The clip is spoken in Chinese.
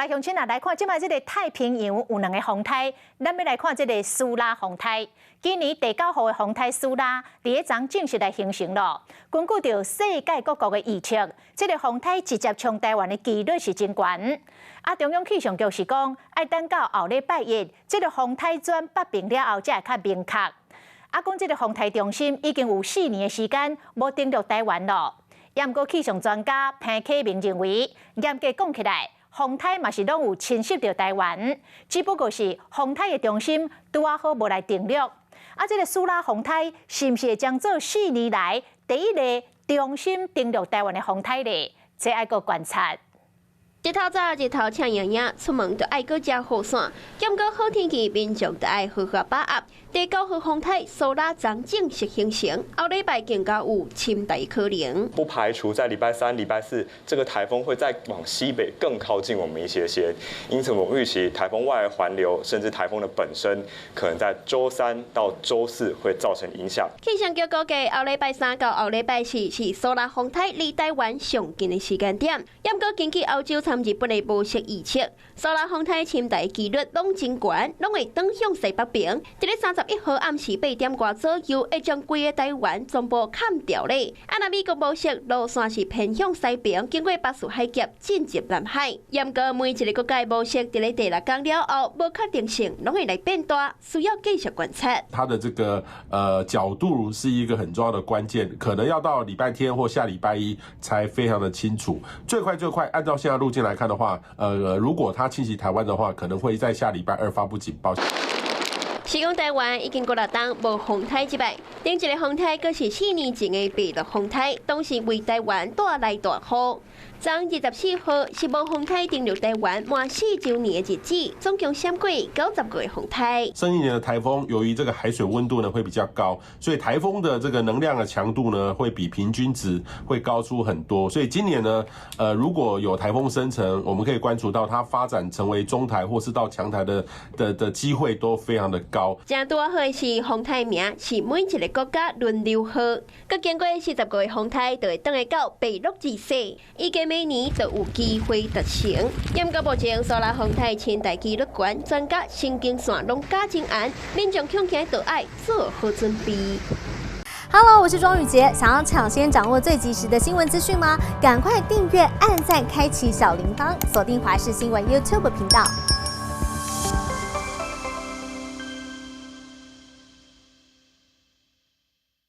来乡亲来看，即摆即个太平洋有2个风台，咱要来看即个苏拉风台。今年第9号的风台苏拉，伫个昨正式来形成咯。根据着世界各国的预测，即个风台直接冲台湾的几率是真悬。中央气象局是讲，要等到后礼拜一，即个风台转北平了后，才会较明确。讲即个风台中心已经有4年的时间无登陆台湾咯。不过气象专家潘启明认为，严格讲起来，风台嘛是拢有侵袭到台湾，只不过是风台的中心拄好无来登陆。这个苏拉风台是毋是会将做4年来第一个中心登陆台湾的风台呢？这爱个观察。日头早，日头呛洋洋，出门就爱搁食雨伞。兼过好天气，民众就爱好好把握。第9号风台苏拉昨正式形成，后礼拜更加有侵台可能。不排除在礼拜3、礼拜4，这个台风会再往西北更靠近我们一些。因此，我们预期台风外来环流，甚至台风的本身，可能在周3到周4会造成影响。气象局估计，后礼拜3到后礼拜4是苏拉风台离台湾上近的时间点。不过，根据欧洲日本的模式预测，苏拉风台侵台几率拢真悬，拢会转向西北平。伫咧31号暗时8点外左右，会将规个台湾全部砍掉咧。那美国模式路线是偏向西平，经过巴士海峡进入南海。不过每一个国家模式伫咧第6天了后，无确定性，拢会来变大，需要继续观察。它的这个角度是一个很重要的关键，可能要到礼拜天或下礼拜1才非常的清楚。最快，按照现在路径来看的话，如果它侵袭台湾的话，可能会在下礼拜2发布警报。是讲台湾已经过6冬无风台之外，另一个风台阁是4年前的北陆风台，当时为台湾带来大雨。昨24号是无风台登陆台湾满4周年的日子，总共闪过90个风台。新一年的台风，由于这个海水温度呢会比较高，所以台风的这个能量的强度呢会比平均值会高出很多。所以今年呢，如果有台风生成，我们可以关注到它发展成为中台或是到强台的机会都非常的高。正拄好的是风台名是每一个国家轮流号，佮经过40个风台，就会转来到北陆之西，预计每年就有机会达成。不过目前苏拉风台侵台几率悬，专家神经线拢加真严，民众恐惊就爱做好准备。Hello， 我是庄宇杰。想要抢先掌握最及时的新闻资讯吗？赶快订阅、按赞、开启小铃铛，锁定华视新闻 YouTube 频道。